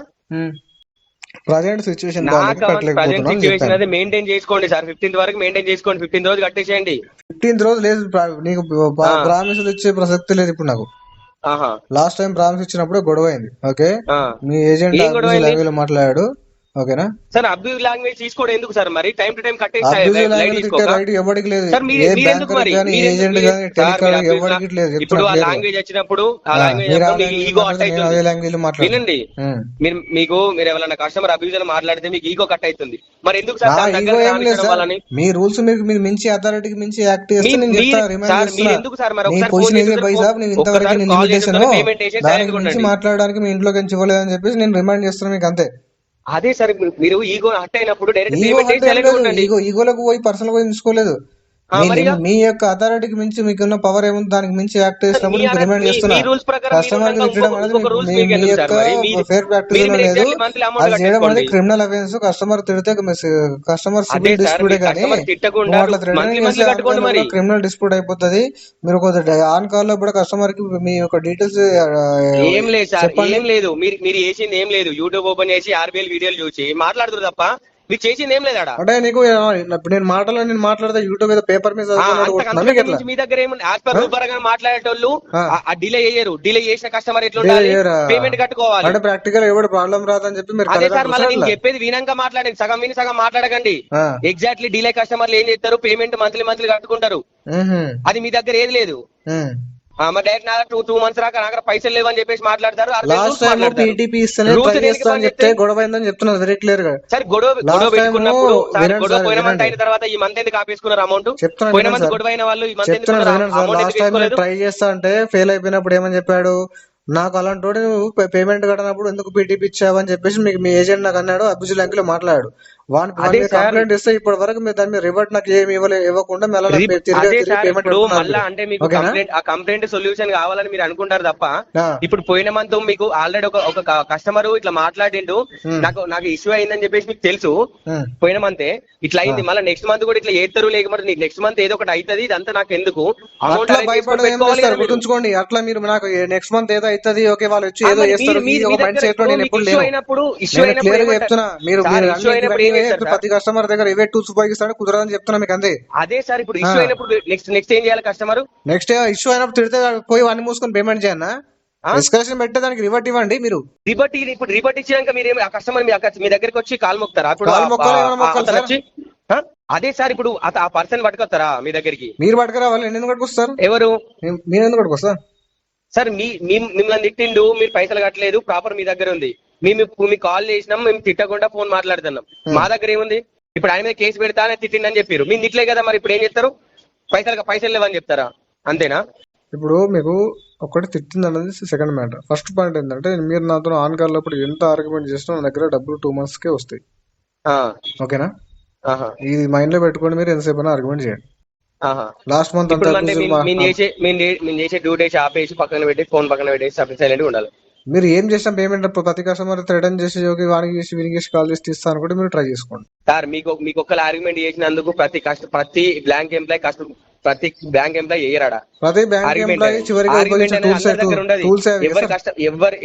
ప్రజెంట్ సిచ్యువేషన్ నాకు ప్రజెంట్ సిచ్యువేషన్ అది మెయింటైన్ చేసుకోండి సార్. 15th వరకు మెయింటైన్ చేసుకోండి, 15th రోజు కట్టేసేయండి. 15th రోజు లేదు, నీకు ప్రామిసులు ఇచ్చే ప్రసక్తి లేదు ఇప్పుడు నాకు. లాస్ట్ టైం ప్రామిస్ ఇచ్చినప్పుడు గొడవ అయింది. ఓకే, మీ ఏజెంట్ లాంగ్వేజ్ మాట్లాడాడు. ఓకేనా సార్, అబ్యూజ్ లాంగ్వేజ్ తీసుకోవడం ఎందుకు సార్? మరి టైం టు టైం కట్టేసి రైట్ ఎవరికి లేదు, సార్ ఏ బ్యాంకర్ కానీ ఏజెంట్ కానీ టెలికాలర్ ఎవరికి లేదు. ఇప్పుడు ఆ లాంగ్వేజ్ వచ్చినప్పుడు ఆ లాంగ్వేజ్ ఈగో కట్ అదే లాంగ్వేజ్ వినండి. మీరు ఎవరైనా కస్టమర్ అబ్యూజ్ అని మాట్లాడితే మీకు ఈగో కట్ అవుతుంది. మరి ఎందుకు సార్ మీ రూల్స్ మీకు మించి అథారిటీకి మించి యాక్ట్ చేస్తే నేను చెప్తా, రిమైండ్ మీరు ఎందుకు సార్ మరి చేస్తున్నా. పొజిషన్ ఇదే బై సాబ్, నేను ఇంతవరకు నేను లిమిటేషన్ దానికి మించి మాట్లాడడానికి మీ ఇంట్లోకి నుంచి ఇవ్వలేదని చెప్పేసి నేను రిమైండ్ చేస్తున్నా మీకు, అంతే. అదే సార్, మీరు ఈగో హట్ అయినప్పుడు డైరెక్ట్ ఈగోలకు పోయి పర్సనల్ పోయి తీసుకోలేదు. మీ యొక్క అథారిటీకి మించి మీకున్న పవర్ ఏముంది, దానికి మించి యాక్ట్ చేసినప్పుడు మీకు రిమైండ్ చేస్తున్నా. కస్టమర్ కి తిట్టడం అనేది మీ యొక్క ఫేర్ ప్రాక్టీస్ లేదు, అది చేయడం అనేది క్రిమినల్ అఫెన్స్. కస్టమర్ తిడితే కస్టమర్ సివిల్ డిస్ప్యూట్ కానీ అట్లా థ్రెటనింగ్ చేస్తే క్రిమినల్ డిస్ప్యూట్ అయిపోతుంది. మీరు ఆన్ కాల్ లో కూడా కస్టమర్ కి మీ యొక్క డీటెయిల్స్ ఏం లేదు సార్, ఏం లేదు. మీరు చేసింది ఏం లేదు. యూట్యూబ్ ఓపెన్ చేసి ఆర్బీఎల్ వీడియోలు చూసి మాట్లాడుతున్నారు తప్ప మీరు చేసింది ఏం లేదా? అంటే నీకు నేను మాట్లాడితే యూట్యూబ్ మీద పేపర్ మీద మీ దగ్గర ఏముంది? యాజ్ పర్ రూల్ పరంగా మాట్లాడేటోళ్ళు డిలే చేయరు. డిలే చేసిన కస్టమర్ ఎట్లా ఉండాలి, పేమెంట్ కట్టుకోవాలి. అంటే ప్రాక్టికల్ ఎవరు ప్రాబ్లం రాదని చెప్పి మీరు అదే సార్, మళ్ళీ నేను చెప్పేది వినంగా మాట్లాడండి, సగం విని సగం మాట్లాడకండి. ఎగ్జాక్ట్లీ డిలే కస్టమర్లు ఏం చేస్తారు, పేమెంట్ మంత్లీ కట్టుకుంటారు. అది మీ దగ్గర ఏది లేదు. మరి డైరెక్ట్ నా 2 months రాక నా దగ్గర పైసలు లేవని చెప్పేసి మాట్లాడతారు. వెరీ క్లియర్ గా సార్, గొడవ పెట్టుకున్నప్పుడు పోయిన మంత్ అయిన తర్వాత ఈ మంత్ ఎందుకు ఆపేసుకున్నారు అమౌంట్? పోయిన మంత్ గొడవ అయిన వాళ్ళు ఈ మంత్ ఎందుకు ట్రై చేస్తా అంటే ఫెయిల్ అయిపోయినప్పుడు ఏమని చెప్పాడు, నాకు అలాంటి నువ్వు పేమెంట్ కట్టినప్పుడు ఎందుకు పీటీపీ ఇచ్చావని చెప్పేసి మీకు మీ ఏజెంట్ నాకు అన్నాడు, అబ్యూజ్ లాంగ్వేజ్ లో మాట్లాడాడు. అదే మీరు సార్ కంప్లైంట్ ఇస్తే ఇప్పటి వరకు మీరు దాని మీద రివర్ట్ నాకు ఏమి ఇవ్వకుండా మళ్ళీ నాకు రిప్- తిరిగి అదే తిరిగి సార్ పేమెంట్ ఇప్పుడు పెడుతున్నారు మళ్ళా మీరు. అంటే మీకు ఓకేనా? కంప్లైంట్ సొల్యూషన్ కావాలని మీరు అనుకుంటారు తప్ప ఆ, ఇప్పుడు పోయిన మంత్ మీకు ఆల్రెడీ ఒక కస్టమర్ ఇట్లా మాట్లాడిండు, ఉమ్, నాకు ఇష్యూ అయిందని చెప్పేసి మీకు తెలుసు. ఉమ్, పోయిన మంతే ఇట్లా ఆ. అయింది, మళ్ళీ నెక్స్ట్ మంత్ కూడా ఇట్లా ఏస్తారు, లేకపోతే నెక్స్ట్ మంత్ ఏదో ఒకటి అవుతుంది, ఇదంతా నాకు ఎందుకు, అమౌంట్ అట్లా అరేంజ్ చేసుకొని భయపడదు ఏం లేదు పెట్టుకోవాలి సార్, కదా మీరు. గుర్తుంచుకోండి. అట్లా మీరు నాకు నెక్స్ట్ మంత్ ఏదో అవుతుంది, ఓకే వాళ్ళు వచ్చి ఏదో మరి చేస్తారు, ఈ మీరు మీ ఒక మైండ్ దగ్గర సెట్ లో ఇప్పుడు నేను మీకు ఎప్పుడు ఇష్యూ లేను. అయినప్పుడు నేను క్లియర్ గా ఏమంటారు చెప్తున్నా, మీరు సార్? మీరు ఇష్యూ అన్ని అయినప్పుడు ఇవన్నీ ఏం చేస్తారు సార్? ప్రతి కస్టమర్ దగ్గర ఇవే టూల్స్ ఉపయోగిస్తాడు, కుదరదని చెప్తున్నా మీకు అంతే. అదే సార్ ఇప్పుడు ఆ, ఇష్యూ అయినప్పుడు నెక్స్ట్ ఏం చేయాలి కస్టమర్? నెక్స్ట్ ఇష్యూ అయినప్పుడు తిడితే పోయి అన్ని మూసుకొని పేమెంట్ చేయన్నా? ఎస్కలేషన్ పెట్టే దానికి రివర్ట్ ఇవ్వండి మీరు. ఇప్పుడు రిపోర్ట్ ఇచ్చినాక మీరు ఆ కస్టమర్ మీ దగ్గరికి వచ్చి కాల్ మొక్తారా? అప్పుడు కాలు మొక్కలు ఏమైనా మొక్కలు అతను సార్? వచ్చి ఆ? అదే సార్ ఇప్పుడు ఆ పర్సన్ పట్టుకొస్తారా మీ దగ్గరికి? మీరు పట్టుకురావాలి, నేను ఎందుకు పట్టుకొస్తారు? ఎవరు మీరు ఎందుకు పట్టుకొస్తారు? సార్? మిమ్మల్ని తిట్టిండు, మీరు పైసలు కట్టలేదు, ప్రాపర్ మీ దగ్గర ఉంది, మీకు కాల్ చేసినాం, మేము తిట్టకుండా ఫోన్ మాట్లాడుతున్నాం, మా దగ్గర ఏముంది? ఇప్పుడు ఆయన మీద కేసు పెడతా అని తిట్టిండని చెప్పారు, మీరు తిట్టలే కదా, మరి ఇప్పుడు ఏం చెప్తారు? పైసలు లేవని చెప్తారా? అంతేనా? ఇప్పుడు మీకు ఒకటి తిట్టింది అన్నది సెకండ్ మ్యాటర్. ఫస్ట్ పాయింట్ ఏంటంటే, మీరు నాతో ఆన్ కాల్ అప్పుడు ఎంత ఆర్గ్యుమెంట్ చేసినా నా దగ్గర డబ్బులు 2 months కే వస్తాయి. ఆ, ఓకేనా? ఆహా, ఇది మైండ్ లో పెట్టుకొని మీరు ఎంతసేపు ఆర్గ్యుమెంట్ చేయండి. ఆహా. లాస్ట్ మంత్ ఇప్పుడు అంతా అంటే అబ్యూజివ్ మేము చేసే డ్యూటీ ఆపేసి పక్కన పెట్టి ఫోన్ పక్కన పెట్టేసి సైలెంట్ ఉండాలి. మీరు ఏం చేసినా పేమెంట్ ప్రతి కస్టమర్ రిటర్న్ చేసి ఓకే వానికి చేసి వీనికి చేసి కాల్ చేసి తీస్తాను అనుకుంటే మీరు ట్రై చేసుకోండి. సార్ మీకు ఒక్కరు ఆర్గ్యుమెంట్ చేసినందుకు ప్రతి బ్యాంక్ ఎంప్లాయ్ చేయరాడా ప్రతి బ్యాంక్ ఆర్గ్యుమెంట్? ఎంప్లాయీ చివరికి ఆర్గ్యుమెంట్ ఉపయోగించే అనేది అందరి దగ్గర ఉండదు. టూల్స్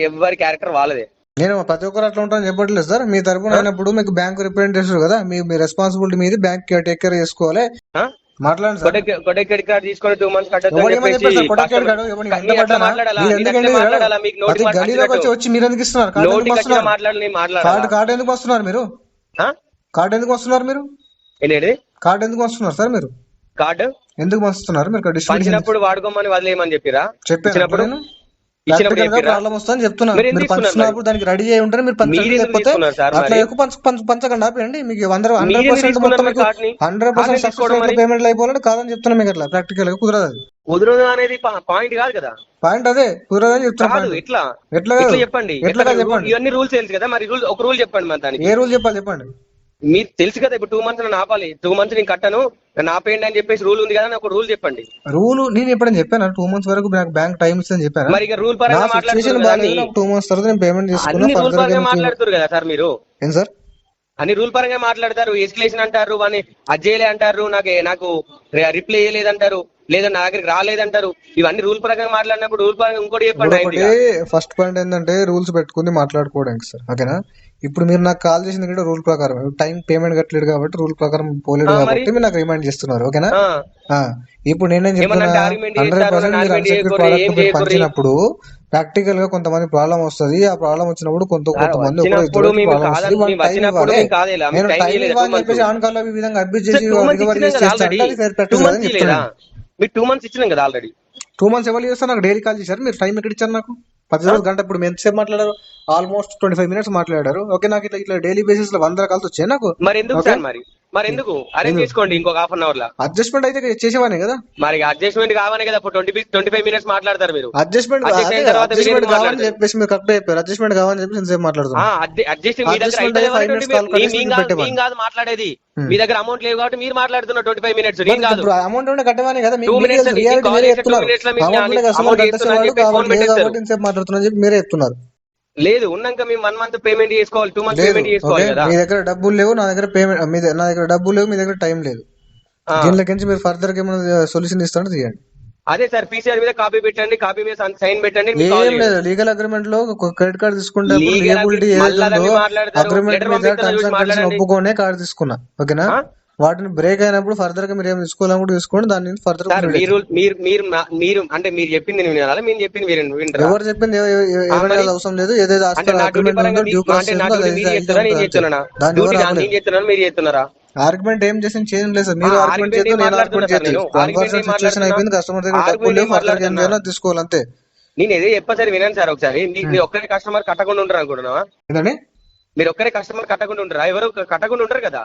ఎవరి క్యారెక్టర్ వాళ్ళదే. నేను ప్రతి ఒక్కరు అట్లా ఉంటాను చెప్పట్లేదు సార్. మీ తరపున అయినప్పుడు మీకు బ్యాంక్ రిప్రజెంటేటివ్ కదా, మీ రెస్పాన్సిబిలిటీ మీది, బ్యాంక్ టేక్ కేర్ చేసుకోవాలి. మాట్లాడండి సార్. కొటెక్ క్రెడిట్ కార్డ్ తీసుకొని 2 months కట్టొద్దు అని ఎవరు ఏమని చెప్పేసి చెప్పారు సార్? కొటక్ కాడు ఎవరు ఎంత మీరు అట్లా పడ్డానా? మాట్లాడాలా? మీరు మీరు ఎందుకండి అట్లా మాట్లాడాలా? మీకు ప్రతి నోటికి గలీలోకి వచ్చి వచ్చి మీరు ఎందుకు ఇస్తున్నారు? కార్డు ఎందుకు నోటికి వచ్చిన వస్తున్నారు? మాట్లాడాలి, మాట్లాడాలా? కార్డు ఎందుకు వస్తున్నారు మీరు? ఆ? కార్డు ఎందుకు వస్తున్నారు మీరు? ఏంటి కార్డు ఎందుకు వస్తున్నారు సార్ మీరు? కార్డు ఎందుకు వస్తున్నారు మీరు? డిస్ట్రిబ్యూషన్ పంచినప్పుడు వాడుకోమని వదిలేయమని చెప్పిరా? చెప్పాను ఇచ్చినప్పుడు నేను. ఇచ్చినప్పుడు ప్రాక్టికల్ గా చెప్పిరా? ప్రాబ్లం వస్తుందని చెప్తున్నా. మీరు ఎందుకు మీరు తీసుకున్నారు పంచుతున్నప్పుడు దానికి రెడీ అయ్యి ఉంటారు, మీరు పంచండి. మీరు ఎందుకు లేకపోతే తీసుకున్నారు సార్ అట్లా మరి? ఎక్కువ పంచకండి ఆపేయండి. మీకు 100% మీరెందుకు మొత్తం తీసుకున్నారు మీకు మరి కార్డ్ని? 100% కార్డ్ని సక్సెస్ తీసుకోవడం రేట్ మరి? పేమెంట్లు అయిపోవాలంటే కాదని చెప్తున్నా మీకు. అట్లా ప్రాక్టికల్ గా కుదరదు. అది కుదరదు అనేది పాయింట్ కాదు కదా. పాయింట్ అదే కుదరదని చెప్తున్నా. కాదు, పాయింట్ ఎట్లా ఎట్లా ఎట్లా కాదు? చెప్పండి. ఎట్లా కాదు చెప్పండి. ఇవన్నీ రూల్స్ తెలుసు కదా, మరి ఒక రూల్ చెప్పండి మరి దానికి. ఏ రూల్ చెప్పాలి చెప్పండి. మీరు తెలుసు కదా, ఇప్పుడు 2 months నేను ఆపాలి, 2 months నేను కట్టను, నన్ను ఆపేయండి అని చెప్పేసి రూల్ ఉంది కదా, నాకు ఒక రూల్ చెప్పండి. రూల్ నేను ఎప్పుడైనా చెప్పాను 2 months వరకు నాకు బ్యాంక్ టైం ఇస్తుందని చెప్పాను. మరి ఇక రూల్ నా పరంగా సిచ్యువేషన్ మాట్లాడుతున్నారు బాగాలేదు, నాకు 2 months తర్వాత నేను పేమెంట్ చేసుకున్నా. అన్ని రూల్ ఫర్దర్ పరంగా గా మాట్లాడుతారు కదా సార్ మీరు. ఏం సార్? అన్ని రూల్ పరంగా మాట్లాడతారు. ఎస్కలేషన్ అంటారు, అని అజ్జేయలే అంటారు, నాకు రిప్లై చేయలేదంటారు, లేదా నా దగ్గరికి రాలేదంటారు. ఇవన్నీ రూల్ పరంగా మాట్లాడినప్పుడు రూల్ పరంగా ఇంకోటి చెప్పండి. ఒకటి ఫస్ట్ పాయింట్ ఏంటంటే రూల్స్ పెట్టుకుని మాట్లాడుకోవడానికి సార్. ఓకేనా? ఇప్పుడు మీరు నాకు కాల్ చేసింది కూడా రూల్ ప్రకారం, టైం పేమెంట్ కట్టలేదు కాబట్టి రూల్ ప్రకారం పోలేదు కాబట్టి మీరు నాకు రిమైండ్ చేస్తున్నారు. ఓకేనా? ఇప్పుడు నేనేం చెప్తున్నా, 100% మీరు అన్సెక్యూర్డ్ ప్రోడక్ట్ మీరు పంచినప్పుడు ప్రాక్టికల్ గా కొంతమంది ప్రాబ్లం వస్తుంది. ఆ ప్రాబ్లం వచ్చినప్పుడు కొంతమంది నేను టైం ఇవ్వని చెప్పేసి ఆన్ కాల్ ఈ విధంగా అబ్యూజ్ చేసి రికవరీ చేస్తారంటే అది ఫేర్ ప్రాక్టీస్ కాదని చెప్తున్నాను. మీరు 2 months ఇచ్చినాం కదా ఆల్రెడీ. 2 months ఎవరు చేస్తారు? నాకు డైలీ కాల్ చేశారు. మీరు టైం ఎక్కడ ఇచ్చారు నాకు? 10 రోజులు గంట. ఇప్పుడు ఎంతసేపు మాట్లాడారు? ఆల్మోస్ట్ 25 minutes మాట్లాడారు. ఓకే, నాకు ఇట్లా డైలీ బేసిస్ లో 100 కాల్స్ వచ్చాయి నాకు. మరి ఎందుకు సార్? మరి ఎందుకు అరేంజ్ చేసుకోండి ఇంకొక హాఫ్ అన్ అవర్ లో. అడ్జస్ట్మెంట్ అయితే చేసేవానే కదా. మరి అడ్జస్ట్మెంట్ కావానే కదా. 25 minutes మాట్లాడతారు మీరు. అడ్జస్ట్మెంట్ కావాలని చెప్పేసి మీరు కరెక్ట్ చెప్పారు. అడ్జస్ట్మెంట్ కావాలని చెప్పేసి ఎంతసేపు మాట్లాడుతున్నాను. కాదు మాట్లాడేది, మీ దగ్గర అమౌంట్ లేవు కాబట్టి మీరు మాట్లాడుతున్నారు 25 minutes. అమౌంట్ ఉండే కట్టవానే కదా. 2 minutes మాట్లాడుతున్నా చెప్పి మీరే చెప్తున్నారు. లేదు, ఉన్నాక మేము 1 month పేమెంట్ చేసుకోవాలి, 2 months పేమెంట్ చేసుకోవాలి కదా. మీ దగ్గర డబ్బులు లేవు, నా దగ్గర పేమెంట్, నా దగ్గర డబ్బులు లేవు, మీ దగ్గర టైం లేదు. దీనిలోకి మీరు ఫర్దర్ గా ఏమైనా సొల్యూషన్ ఇస్తారో తీయండి. అదే సార్, పీసీఆర్ మీద కాపీ పెట్టండి, కాపీ మీద సైన్ పెట్టండి. ఏం లేదు, లీగల్ అగ్రిమెంట్ లో క్రెడిట్ కార్డు తీసుకుంటే లియబిలిటీ అగ్రిమెంట్ మీద టర్మ్స్ అండ్ కండిషన్ ఒప్పుకోనే కార్డు తీసుకున్నా. ఓకేనా? వాటిని బ్రేక్ అయినప్పుడు ఫర్దర్ గా మీరు ఏం తీసుకోవాలని కూడా తీసుకోండి. దాని నుంచి ఫర్దర్ మీరు అంటే మీరు చెప్పింది నేను వినాలా, మీరు చెప్పింది వినరా? ఎవరు చెప్పింది అవసరం లేదు. ఏదైతే ఆర్గ్యుమెంట్ ఏం చేసి చేయడం లేదు సార్. మీరు ఆర్గ్యుమెంట్ చేస్తే నేను ఆర్గ్యుమెంట్ చేస్తాను. సిచ్యువేషన్ అయిపోయింది, కస్టమర్ దగ్గర డబ్బులు లేవు, ఫర్దర్ గా ఏం చేయాలో తీసుకోవాలి అంతే. నేను ఏదో చెప్పారు వినండి సార్ ఒకసారి. మీరు ఒక్కరి కస్టమర్ కట్టకుండా ఉంటారు అనుకుంటున్నావా? ఏంటండి? మీరు ఒక్కరే కస్టమర్ కట్టకుండా ఉంటారా? ఎవరు కట్టకుండా ఉంటారు కదా.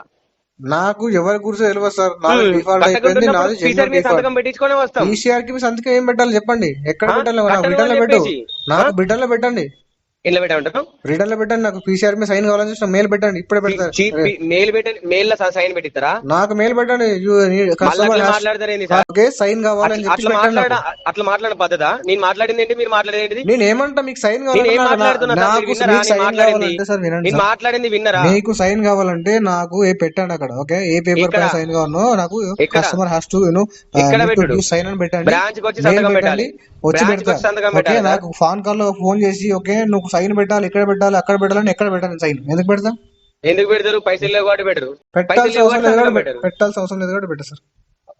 నాకు ఎవరి గురించి తెలియదు సార్. డిఫాల్ట్ అయిపోయింది నాది. పెట్టించుకొని వస్తాం. ఈసీఆర్ కి సంతకం ఏం పెట్టాలి చెప్పండి? ఎక్కడ పెట్టాలి? బిడ్డలో పెట్టు, నాకు బిడ్డలో పెట్టండి. ఇంట్లో పెట్టమంటారు రిటర్న్ లో పెట్టండి, నాకు పీసీఆర్ మీద సైన్ కావాలని చూసిన మెయిల్ పెట్టండి, ఇప్పుడే పెడతారు. మెయిల్ పెట్టండి, మెయిల్ లో సైన్ పెట్టిస్తారా? నాకు మెయిల్ పెట్టండి, మాట్లాడతారేంది సార్? ఓకే సైన్ కావాలని చెప్పి పెట్టండి నాకు. అట్లా మాట్లాడిన పద్ధత? నేను మాట్లాడింది ఏంటి, మీరు మాట్లాడేది ఏంటిది? నేను ఏమంటా మీకు సైన్ నేను ఏం మాట్లాడుతున్నా సార్? నాకు మీరు విన్నారా? మీకు సైన్ కావాలంటే సార్ వినండి నేను సార్. మాట్లాడింది విన్నరా? మీకు సైన్ కావాలంటే నాకు పెట్టండి అక్కడ. ఓకే, ఏ పేపర్ పై సైన్ కావాలో నాకు కస్టమర్ హ్యాస్ టు సైన్ అని పెట్టండి. బ్రాంచ్ కి వచ్చి సంతకం పెట్టాలి, వచ్చి పెడతా. ఓకే, నాకు ఫోన్ కాల్ లో ఫోన్ చేసి ఓకే నువ్వు సైన్ పెట్టాలి, ఇక్కడ పెట్టాలి, అక్కడ పెట్టాలని ఎక్కడ పెట్టాలి సైన్ ఎందుకు పెడతా? ఎందుకు పెడతారు? పైసలు లేవు కాబట్టి పెట్టరు. పెట్టాల్సిన అవసరం లేదు కాబట్టి పెట్టారు సార్.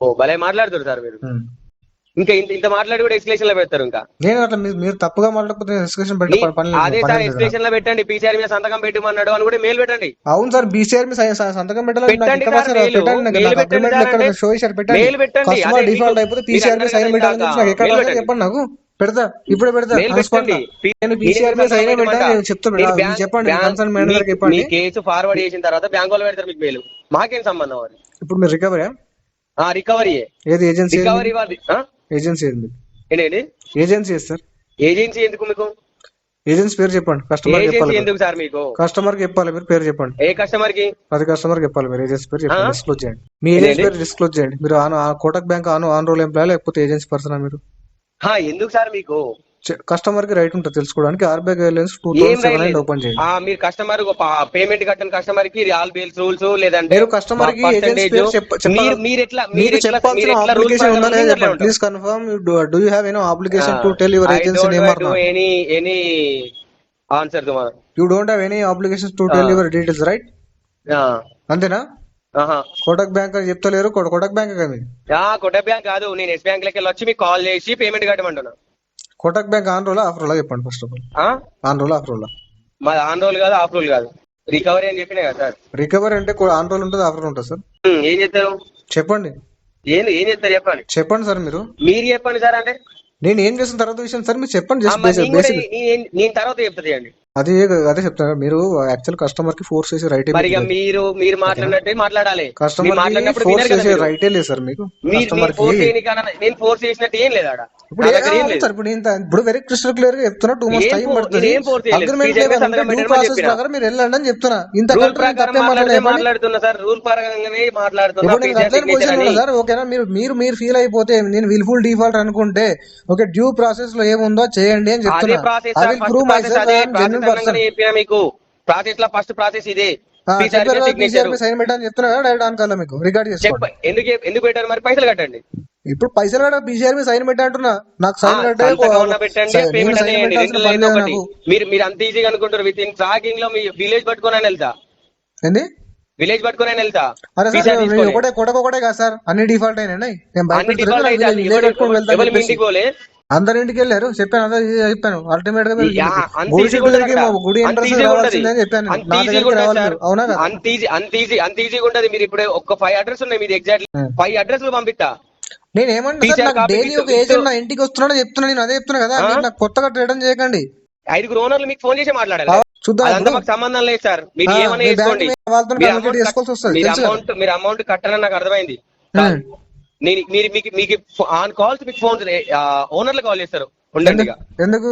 ఓ భలే మాట్లాడుతారు సార్ మీరు. ఇంకా ఇంత మాట్లాడి కూడా ఎక్స్ప్లెనేషన్ లో పెడతారు. ఇంకా నేను అట్లా మీరు తప్పుగా మాట్లాడకపోతే ఎక్స్ప్లెనేషన్ పెట్టండి. అదే సార్ ఎక్స్ప్లెనేషన్ లో పెట్టండి, పీసీఆర్ మీద సంతకం పెట్టమన్నాడు అని కూడా మెయిల్ పెట్టండి. అవును సార్, బీసీఆర్ మీద సంతకం పెట్టాలి. కస్టమర్ డిఫాల్ట్ అయిపోతే పీసీఆర్ మీద సైన్ పెట్టాలని నాకు ఎక్కడ చెప్పండి, నాకు పెడతా, ఇప్పుడే పెడతా. నేను పీసీఆర్ మీద సైన్ పెట్టాను, నేను చెప్తాను, చెప్పండి కన్సర్న్ మేనేజర్ గారికి చెప్పండి. కేసు ఫార్వర్డ్ చేసిన తర్వాత బ్యాంక్ వాళ్ళు పెడతారు మీకు మెయిల్. మాకేం సంబంధం అది? ఇప్పుడు మీరు రికవరీ రికవరీ ఏది ఏజెన్సీ? రికవరీ వాళ్ళది ఏజెన్సీ ఏంటి? ఏంటి ఏజెన్సీ సార్? ఏజెన్సీ ఎందుకు మీకు? ఏజెన్సీ పేరు చెప్పండి. కస్టమర్ చెప్పాలి ఎందుకు సార్ మీకు? కస్టమర్ కి చెప్పాలి, మీరు పేరు చెప్పండి. ఏ కస్టమర్ కి? అది కస్టమర్ చెప్పాలి, మీరు ఏజెన్సీ పేరు చెప్పండి, డిస్క్లోజ్ చేయండి. మీ ఏజెన్సీ పేరు డిస్క్లోజ్ చేయండి. మీరు Kotak bank on roll employee లేకపోతే ఏజెన్సీ పర్సన్ మీరు? ఎందుకు సార్ మీకు? కస్టమర్ కి రైట్ ఉంటుంది తెలుసుకోవడానికి. ఆర్బీఐ గైడ్లైన్స్ 2007 ఓపెన్ చేయండి. మీరు కస్టమర్ పేమెంట్ కట్టని కస్టమర్ కి ఆల్ బిల్స్ రూల్స్ లేదంటే మీరు కస్టమర్ కి ఏజెన్సీ పేరు మీరు చెప్పాల్సిన అప్లికేషన్ ఉందా లేదా చెప్పండి. Please confirm do you have any application to tell your agency name or not? Any answer tomorrow. You don't have any applications to tell your details right? అంతేనా? కోటక్ బ్యాంక్ అని చెప్తలేరు. Kotak bank కదా? Kotak bank కాదు, నేను yes bank లకి వచ్చి మీకు call చేసి payment కట్టమంటున్నా. Kotak bank on roll off roll చెప్పండి first of all. On roll off roll? మాది ఆన్ రోల్ కాదు, ఆఫ్ రోల్ కాదు, రికవరీ అని చెప్పినా కదా సార్. రికవరీ అంటే ఆన్ రోల్ ఉంటుంది, ఆఫ్ రోల్ ఉంటుంది సార్. ఏం చేస్తారు చెప్పండి. ఏం చేస్తారు చెప్పండి. సార్, మీరు చెప్పండి సార్. అంటే నేను ఏం చేసిన తర్వాత విషయం సార్ మీరు చెప్పండి. నేను తర్వాత చెప్తుంది అండి. అదే చెప్తాను. మీరు యాక్చువల్ కస్టమర్ కి ఫోర్స్ చేసి రైట్ మీరు మాట్లాడినట్టే మాట్లాడాలి. కస్టమర్ రైటే లేదు సార్ మీకు. నేను ఫోర్స్ చేసినట్టు ఏం లేదు ఆడ. ఇప్పుడు వెరీ క్రిస్టల్ క్లియర్ గా చెప్తున్నా. 2 months టైం పడుతుంది. అగ్రిమెంట్ ప్రకారం మీరు వెళ్ళండి అని చెప్తున్నా. ఇంత మాట్లాడుతున్నా సార్, రూల్ పరంగానే మాట్లాడుతున్నా సార్. ఓకేనా? మీరు ఫీల్ అయిపోతే నేను విల్ఫుల్ డిఫాల్ట్ అనుకుంటే ఓకే డ్యూ ప్రాసెస్ లో ఏముందో చేయండి అని చెప్తున్నా. మీకు ప్రాసెస్ లో ఫస్ట్ ప్రాసెస్ ఇదే. సైన్ పెట్టని చెప్తున్నా డైరెక్ట్ ఆన్ కాల్ మీకు రికార్డ్ చేసుకోండి. ఎందుకు పెట్టారు మరి? పైసలు కట్టండి. ఇప్పుడు పైసలు కట్ట పీసీఆర్ మీద సైన్ పెట్టి అంటున్నా. నాకు సైన్ మీరు అంత ఈజీగా అనుకుంటారు. విత్ ఇన్ ట్రాకింగ్ లో మీ విలేజ్ పట్టుకుని వెళ్తా. ఏంది విలేజ్ పట్టుకుని వెళ్తా? అరే సార్ ఒకటే కదా సార్, అన్ని డిఫాల్ట్ అయినాయి. అందరి ఇంటికి వెళ్ళారు చెప్పాను. చెప్పాను అల్టిమేట్ గా గుడి ఎంట్రన్స్ రావాల్సిందని చెప్పాను. నా దగ్గరికి రావాలి. అవునా కదా? అంత ఈజీగా ఉండదు. మీరు ఇప్పుడు ఒక 5 అడ్రస్ ఉన్నాయి మీది, ఎగ్జాక్ట్లీ 5 అడ్రస్ పంపిస్తా. నేను ఏమంటా డైలీ ఒక ఏజెంట్ నా ఇంటికి వస్తున్నాడో చెప్తున్నా. నేను అదే చెప్తున్నా కదా, నాకు కొత్తగా రిటర్న్ చేయకండి. 5 ఓనర్లు మీకు ఫోన్ చేసి మాట్లాడాలి. చూద్దాం, మాకు సంబంధం లేదు సార్. మీరు ఏమైనా చేసుకోండి. మీరు అమౌంట్ కట్టాలని నాకు అర్థమైంది. మీకు ఆన్ కాల్స్ మీకు ఫోన్ ఓనర్లు కాల్ చేస్తారు. ఉండండి. ఎందుకు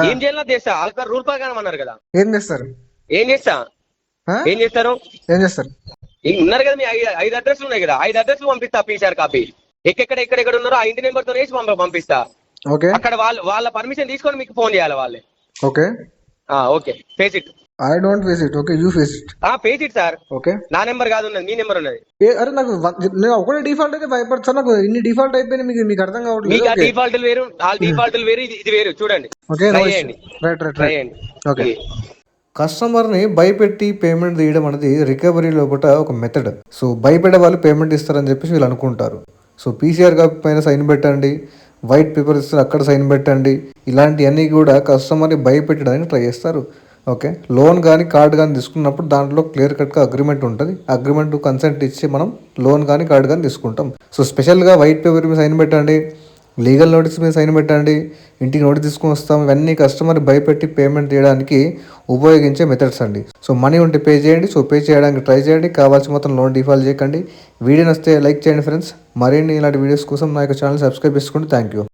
ఏం చేయాలో చేస్తా. ఆల్కర్ రూల్ ప్రకారం అన్నారు కదా. ఏం చేస్తారు? ఉన్నారు కదా మీ 5 అడ్రస్లు ఉన్నాయి కదా, 5 అడ్రస్లు పంపిస్తా. పీసీఆర్ కాపీ ఎక్కడెక్కడ ఉన్నారో ఆ ఇంటి నెంబర్ తో వేసి పంపిస్తా. అక్కడ వాళ్ళ పర్మిషన్ తీసుకొని మీకు ఫోన్ చేయాలి వాళ్ళే. Okay face it. I don't face it. Okay, you face it. face it sir. Okay, నా నెంబర్ కాదు ఉన్నది, మీ నెంబర్ ఉన్నది. అరే నాకు నేను ఒకటే డిఫాల్ట్ అయితే భయపడతా. నాకు ఇన్ని డిఫాల్ట్ అయిపోయింది, మీకు అర్థం కావట్లేదు. మీకు డిఫాల్ట్ వేరు, డిఫాల్ట్ వేరు, ఇది వేరు. చూడండి. Okay right. ఓకే, కస్టమర్ని భయపెట్టి పేమెంట్ తీయడం అనేది రికవరీ లోపల ఒక మెథడ్. సో భయపెట్టే వాళ్ళు పేమెంట్ ఇస్తారని చెప్పేసి వీళ్ళు అనుకుంటారు. సో పీసీఆర్ కాపీ పైన సైన్ పెట్టండి, వైట్ పేపర్ ఇస్తారు అక్కడ సైన్ పెట్టండి, ఇలాంటివన్నీ కూడా కస్టమర్ని భయపెట్టడానికి ట్రై చేస్తారు. ఓకే, లోన్ కానీ కార్డు కానీ తీసుకున్నప్పుడు దాంట్లో క్లియర్ కట్గా అగ్రిమెంట్ ఉంటుంది. అగ్రిమెంట్ కన్సెంట్ ఇచ్చి మనం లోన్ కానీ కార్డు కానీ తీసుకుంటాం. సో స్పెషల్గా వైట్ పేపర్ మీద సైన్ పెట్టండి, లీగల్ నోటీస్ మీద సైన్ పెట్టండి, ఇంటికి నోటీస్ తీసుకుని వస్తాం, ఇవన్నీ కస్టమర్ భయపెట్టి పేమెంట్ చేయడానికి ఉపయోగించే మెథడ్స్ అండి. సో మనీ ఉంటే పే చేయండి. సో పే చేయడానికి ట్రై చేయండి. కావాల్సిన మొత్తం లోన్ డిఫాల్ట్ చేయకండి. వీడియో నచ్చితే లైక్ చేయండి ఫ్రెండ్స్. మరిన్ని ఇలాంటి వీడియోస్ కోసం నా యొక్క ఛానల్ సబ్స్క్రైబ్ చేసుకోండి. Thank you.